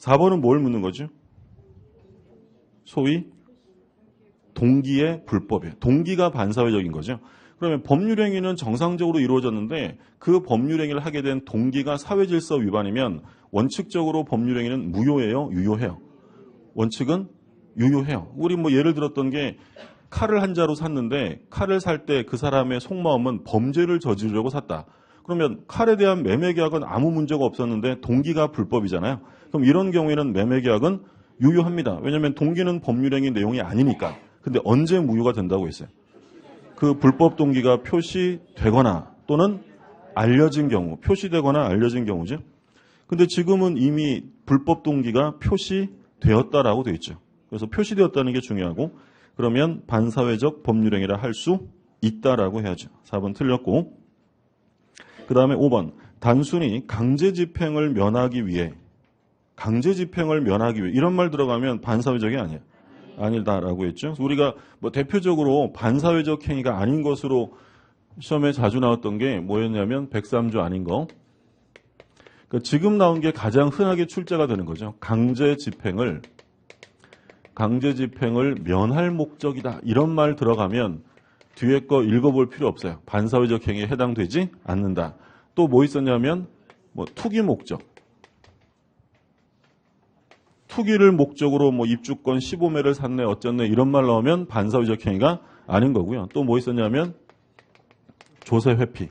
4번은 뭘 묻는 거죠? 소위 동기의 불법이에요. 동기가 반사회적인 거죠. 그러면 법률행위는 정상적으로 이루어졌는데 그 법률행위를 하게 된 동기가 사회질서 위반이면 원칙적으로 법률행위는 무효예요? 유효해요? 원칙은 유효해요. 우리 뭐 예를 들었던 게 칼을 한 자루 샀는데 칼을 살 때 그 사람의 속마음은 범죄를 저지르려고 샀다. 그러면 칼에 대한 매매계약은 아무 문제가 없었는데 동기가 불법이잖아요. 그럼 이런 경우에는 매매계약은 유효합니다. 왜냐하면 동기는 법률행위 내용이 아니니까. 근데 언제 무효가 된다고 했어요? 그 불법 동기가 표시되거나 또는 알려진 경우, 표시되거나 알려진 경우죠. 근데 지금은 이미 불법 동기가 표시되었다라고 되어 있죠. 그래서 표시되었다는 게 중요하고 그러면 반사회적 법률행위라 할 수 있다라고 해야죠. 4번 틀렸고 그 다음에 5번 단순히 강제집행을 면하기 위해 이런 말 들어가면 반사회적이 아니에요. 아니다라고 했죠. 우리가 뭐 대표적으로 반사회적 행위가 아닌 것으로 시험에 자주 나왔던 게 뭐였냐면 103조 아닌 거. 그러니까 지금 나온 게 가장 흔하게 출제가 되는 거죠. 강제집행을 면할 목적이다. 이런 말 들어가면 뒤에 거 읽어볼 필요 없어요. 반사회적 행위에 해당되지 않는다. 또 뭐 있었냐면 뭐 투기 목적. 투기를 목적으로 뭐 입주권 15매를 샀네 어쨌네 이런 말 나오면 반사회적 행위가 아닌 거고요. 또 뭐 있었냐면 조세 회피.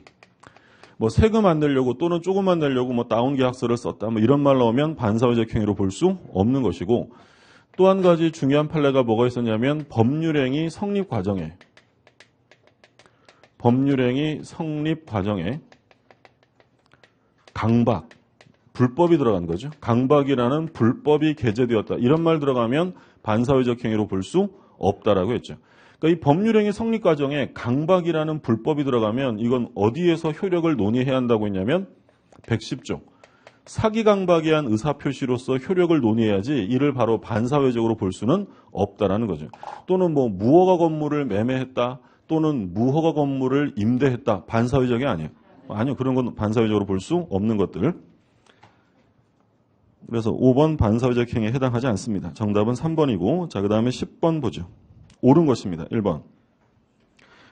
뭐 세금 안 내려고 또는 조금만 내려고 뭐 다운 계약서를 썼다. 뭐 이런 말 나오면 반사회적 행위로 볼 수 없는 것이고 또 한 가지 중요한 판례가 뭐가 있었냐면 법률행위 성립 과정에 강박, 불법이 들어간 거죠. 강박이라는 불법이 게재되었다. 이런 말 들어가면 반사회적 행위로 볼 수 없다라고 했죠. 그러니까 이 법률행위 성립 과정에 강박이라는 불법이 들어가면 이건 어디에서 효력을 논의해야 한다고 했냐면 110조. 사기 강박에 한 의사표시로서 효력을 논의해야지 이를 바로 반사회적으로 볼 수는 없다라는 거죠. 또는 뭐 무허가 건물을 매매했다. 또는 무허가 건물을 임대했다. 반사회적이 아니에요. 아니요. 그런 건 반사회적으로 볼 수 없는 것들. 그래서 5번 반사회적 행위에 해당하지 않습니다. 정답은 3번이고 자, 그 다음에 10번 보죠. 옳은 것입니다. 1번.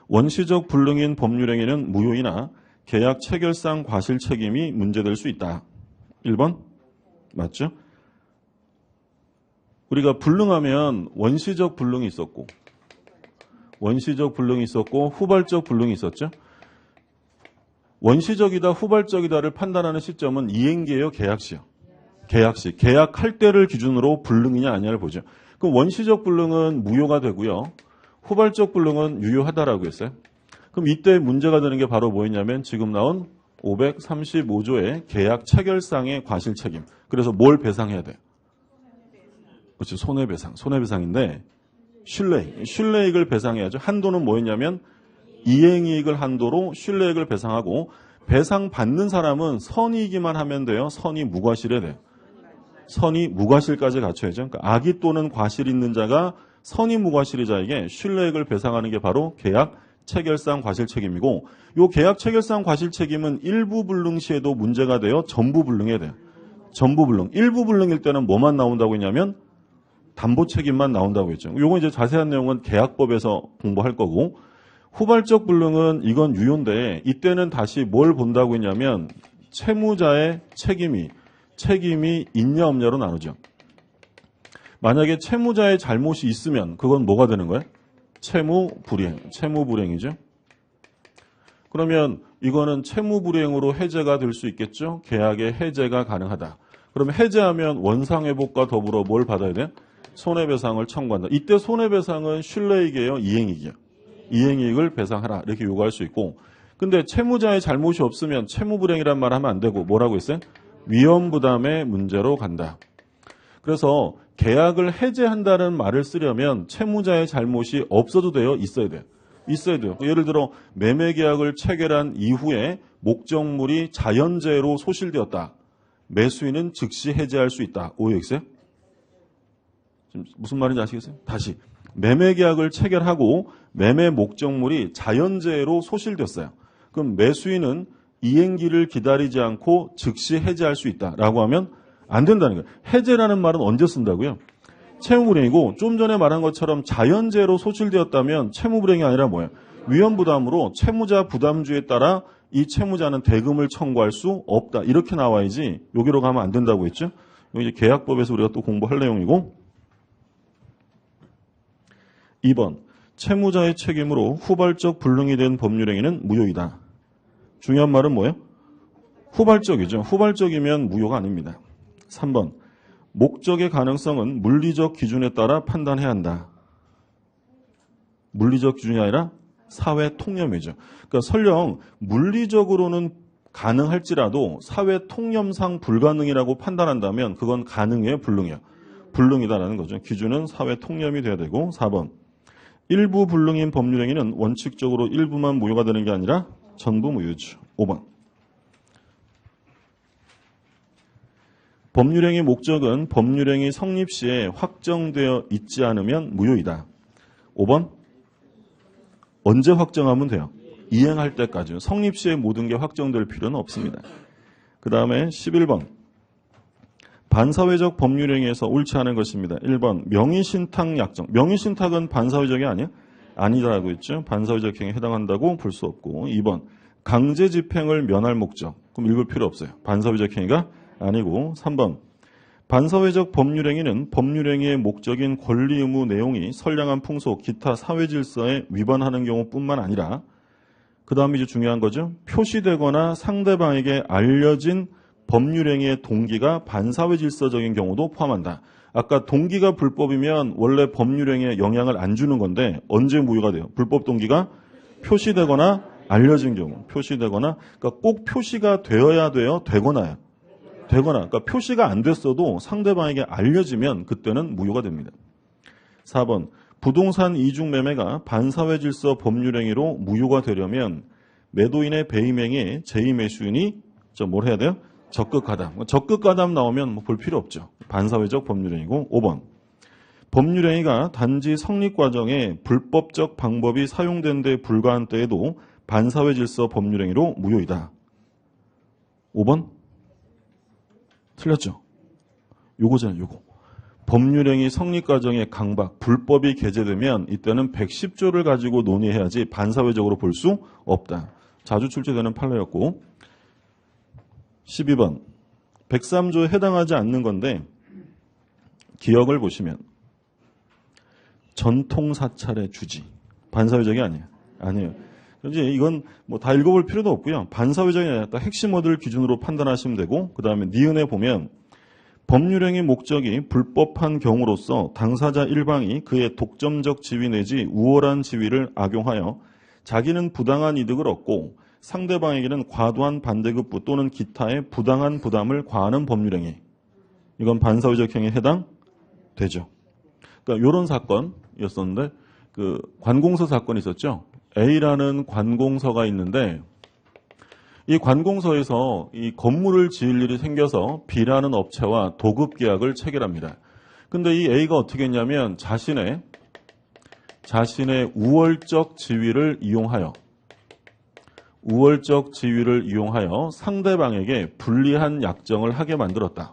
원시적 불능인 법률행위는 무효이나 계약 체결상 과실 책임이 문제될 수 있다. 1번? 맞죠? 우리가 불능하면 원시적 불능이 있었고 후발적 불능이 있었죠. 원시적이다 후발적이다를 판단하는 시점은 이행기예요 계약시요? 계약시. 계약할 때를 기준으로 불능이냐 아니냐를 보죠. 그럼 원시적 불능은 무효가 되고요. 후발적 불능은 유효하다라고 했어요. 그럼 이때 문제가 되는 게 바로 뭐였냐면 지금 나온 535조의 계약 체결상의 과실 책임. 그래서 뭘 배상해야 돼요? 그렇죠. 손해배상. 손해배상인데 신뢰이익을 배상해야죠. 한도는 뭐였냐면 이행이익을 한도로 신뢰이익을 배상하고 배상받는 사람은 선이익이만 하면 돼요. 선이 무과실에 돼요. 선이 무과실까지 갖춰야죠. 그러니까 악의 또는 과실이 있는 자가 선이 무과실의 자에게 신뢰이익을 배상하는 게 바로 계약 체결상 과실 책임이고 이 계약 체결상 과실 책임은 일부 불능 시에도 문제가 돼요. 전부 불능해야 돼요. 전부 불능. 일부 불능일 때는 뭐만 나온다고 했냐면 담보 책임만 나온다고 했죠. 요거 이제 자세한 내용은 계약법에서 공부할 거고 후발적 불능은 이건 유효인데 이때는 다시 뭘 본다고 했냐면 채무자의 책임이 있냐 없냐로 나누죠. 만약에 채무자의 잘못이 있으면 그건 뭐가 되는 거예요? 채무불이행이죠. 그러면 이거는 채무불이행으로 해제가 될 수 있겠죠. 계약의 해제가 가능하다. 그러면 해제하면 원상회복과 더불어 뭘 받아야 돼? 손해배상을 청구한다. 이때 손해배상은 신뢰이익이에요? 이행이익이에요? 이행이익을 배상하라 이렇게 요구할 수 있고 근데 채무자의 잘못이 없으면 채무불이행이란 말 하면 안 되고 뭐라고 했어요? 위험부담의 문제로 간다. 그래서 계약을 해제한다는 말을 쓰려면 채무자의 잘못이 없어도 돼요? 있어야 돼요? 있어야 돼요. 예를 들어 매매계약을 체결한 이후에 목적물이 자연재해로 소실되었다. 매수인은 즉시 해제할 수 있다. 오해했어요? 지금 무슨 말인지 아시겠어요? 다시. 매매계약을 체결하고 매매 목적물이 자연재해로 소실됐어요. 그럼 매수인은 이행기를 기다리지 않고 즉시 해제할 수 있다라고 하면 안 된다는 거예요. 해제라는 말은 언제 쓴다고요? 채무불이행이고 좀 전에 말한 것처럼 자연재해로 소실되었다면 채무불이행이 아니라 뭐예요? 위험부담으로 채무자 부담주에 따라 이 채무자는 대금을 청구할 수 없다. 이렇게 나와야지 여기로 가면 안 된다고 했죠. 여기 이제 계약법에서 우리가 또 공부할 내용이고 2번 채무자의 책임으로 후발적 불능이 된 법률행위는 무효이다. 중요한 말은 뭐예요? 후발적이죠. 후발적이면 무효가 아닙니다. 3번 목적의 가능성은 물리적 기준에 따라 판단해야 한다. 물리적 기준이 아니라 사회 통념이죠. 그러니까 설령 물리적으로는 가능할지라도 사회 통념상 불가능이라고 판단한다면 그건 가능해요, 불능이에요? 불능이다라는 거죠. 기준은 사회 통념이 돼야 되고 4번 일부 불능인 법률행위는 원칙적으로 일부만 무효가 되는 게 아니라 전부 무효죠. 5번 법률행위 목적은 법률행위 성립 시에 확정되어 있지 않으면 무효이다. 5번 언제 확정하면 돼요? 이행할 때까지. 성립 시에 모든 게 확정될 필요는 없습니다. 그 다음에 11번 반사회적 법률행위에서 옳지 않은 것입니다. 1번 명의신탁 약정. 명의신탁은 반사회적이 아니야? 아니라고 했죠. 반사회적 행위에 해당한다고 볼 수 없고 2번 강제집행을 면할 목적. 그럼 읽을 필요 없어요. 반사회적 행위가 아니고 3번 반사회적 법률행위는 법률행위의 목적인 권리 의무 내용이 선량한 풍속, 기타 사회질서에 위반하는 경우뿐만 아니라 그 다음에 이제 중요한 거죠. 표시되거나 상대방에게 알려진 법률행위의 동기가 반사회질서적인 경우도 포함한다. 아까 동기가 불법이면 원래 법률행위에 영향을 안 주는 건데 언제 무효가 돼요? 불법 동기가 표시되거나 알려진 경우. 표시되거나 그러니까 꼭 표시가 되어야 돼요? 되거나요? 되거나 그러니까 표시가 안 됐어도 상대방에게 알려지면 그때는 무효가 됩니다. 4번 부동산 이중 매매가 반사회 질서 법률행위로 무효가 되려면 매도인의 배임행위에 제2매수인이 뭘 해야 돼요? 적극가담. 적극가담 나오면 볼 필요 없죠. 반사회적 법률행위고 5번 법률행위가 단지 성립 과정에 불법적 방법이 사용된 데 불과한 때에도 반사회 질서 법률행위로 무효이다. 5번 틀렸죠? 요거잖아요. 요거. 법률행위 성립 과정의 강박, 불법이 게재되면 이때는 110조를 가지고 논의해야지 반사회적으로 볼 수 없다. 자주 출제되는 판례였고 12번 103조에 해당하지 않는 건데 기억을 보시면 전통사찰의 주지. 반사회적이 아니에요. 아니에요. 이제 이건 뭐 다 읽어볼 필요도 없고요. 반사회적이 아니라 핵심 어들 기준으로 판단하시면 되고 그 다음에 니은에 보면 법률행위 목적이 불법한 경우로서 당사자 일방이 그의 독점적 지위 내지 우월한 지위를 악용하여 자기는 부당한 이득을 얻고 상대방에게는 과도한 반대급부 또는 기타의 부당한 부담을 과하는 법률행위. 이건 반사회적 행위에 해당되죠. 그러니까 이런 사건이었었는데 그 관공서 사건이 있었죠. A라는 관공서가 있는데 이 관공서에서 이 건물을 지을 일이 생겨서 B라는 업체와 도급 계약을 체결합니다. 근데 이 A가 어떻게 했냐면 자신의 우월적 지위를 이용하여 상대방에게 불리한 약정을 하게 만들었다.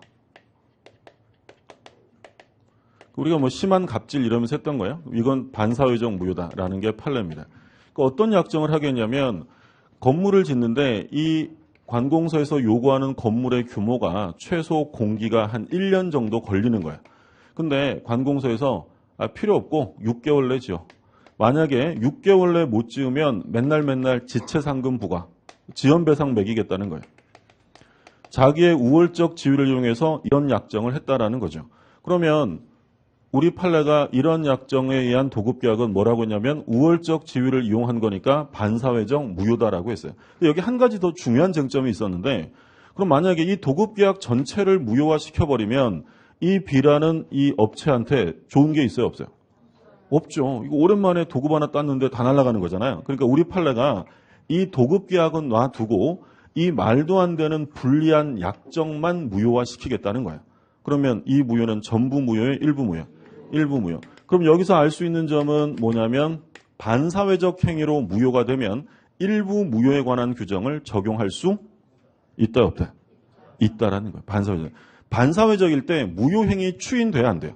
우리가 뭐 심한 갑질 이러면서 했던 거예요. 이건 반사회적 무효다라는 게 판례입니다. 그러니까 어떤 약정을 하겠냐면 건물을 짓는데 이 관공서에서 요구하는 건물의 규모가 최소 공기가 한 1년 정도 걸리는 거예요. 근데 관공서에서 필요 없고 6개월 내 지어. 만약에 6개월 내 못 지으면 맨날 지체상금 부과, 지연배상 매기겠다는 거예요. 자기의 우월적 지위를 이용해서 이런 약정을 했다라는 거죠. 그러면 우리 판례가 이런 약정에 의한 도급계약은 뭐라고 했냐면 우월적 지위를 이용한 거니까 반사회적 무효다라고 했어요. 여기 한 가지 더 중요한 쟁점이 있었는데 그럼 만약에 이 도급계약 전체를 무효화시켜버리면 이 B라는 이 업체한테 좋은 게 있어요? 없어요? 없죠. 이거 오랜만에 도급 하나 땄는데 다 날아가는 거잖아요. 그러니까 우리 판례가 이 도급계약은 놔두고 이 말도 안 되는 불리한 약정만 무효화시키겠다는 거예요. 그러면 이 무효는 전부 무효예요? 일부 무효? 일부 무효. 그럼 여기서 알 수 있는 점은 뭐냐면 반사회적 행위로 무효가 되면 일부 무효에 관한 규정을 적용할 수 있다 없다? 있다라는 거예요. 반사회적일 때 무효행위 추인돼야 안 돼요?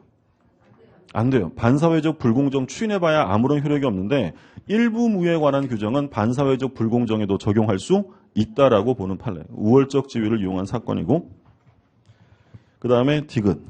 안 돼요. 반사회적 불공정 추인해봐야 아무런 효력이 없는데 일부 무효에 관한 규정은 반사회적 불공정에도 적용할 수 있다라고 보는 판례. 우월적 지위를 이용한 사건이고 그 다음에 디귿.